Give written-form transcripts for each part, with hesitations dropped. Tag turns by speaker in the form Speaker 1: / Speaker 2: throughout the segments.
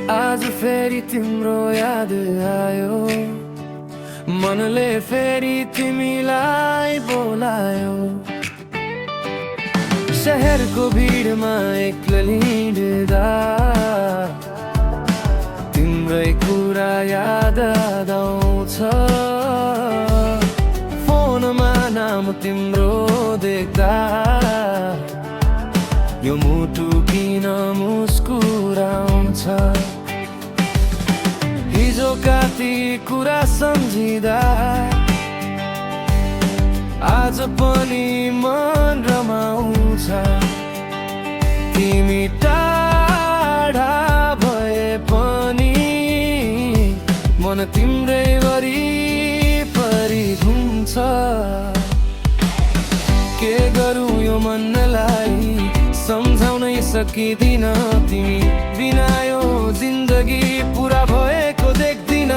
Speaker 1: आज फेरि तिम्रो याद आयो, मनले फेरि तिमीलाई बोलायो। शहरको भिडमा एक्लै हिँड्दा तिम्रै कुरा याद आउँछ। फोनमा नाम तिम्रो देख्दा यो मुटु किन मुस्कुराउँछ। हिजोका ती कुरा सम्झिँदा आज पनि मन रमाउँछ। तिमी टाढा भए पनि मन तिम्रै वरिपरि घुम्छ। के गरौँ यो मनलाई सम्झाउनै सकिदिन, तिमी बिना यो जिन्दगी पुरा भएको देख्दिन।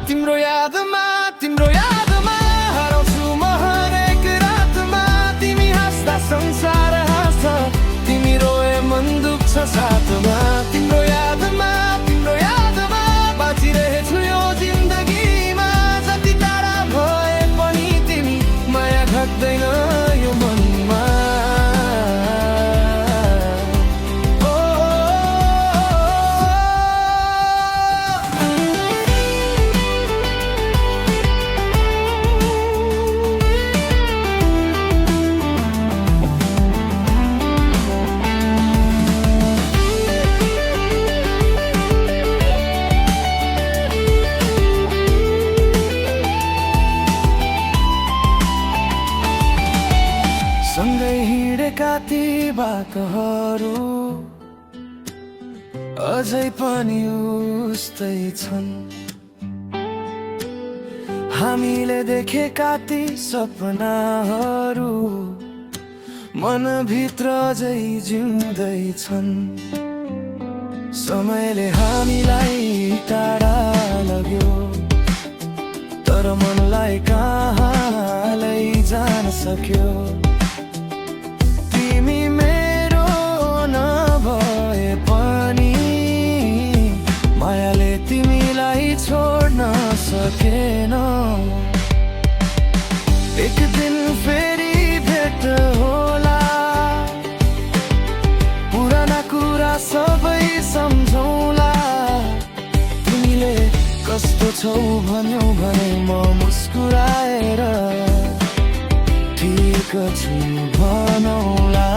Speaker 1: तिम्रो यादमा हराउँछु म हरेक रातमा। तिमी हाँस्दा संसार हाँस्छ, तिमी रोए मन दुख्छ साथमा। तिम्रो यादमा बाँचिरहेछु यो जिन्दगीमा। जति टाढा भए पनि तिमी माया घट्दैन यो मनमा। सँगै हिँडेका ती बाटोहरू अझै पनि उस्तै छन्। हामीले देखेका ती सपनाहरू मनभित्र अझै जिउँदैछन्। समयले हामीलाई टाढा लग्यो, तर मनलाई कहाँ लैजान सक्यो। तिमी मेरो नभए पनि मायाले तिमीलाई छोड्न सकेन। एक दिन फेरि भेट होला, पुराना कुरा सबै सम्झौला। तिमीले कस्तो छौ भन्यौ भने म मुस्कुराएर ठिक छु भनौला।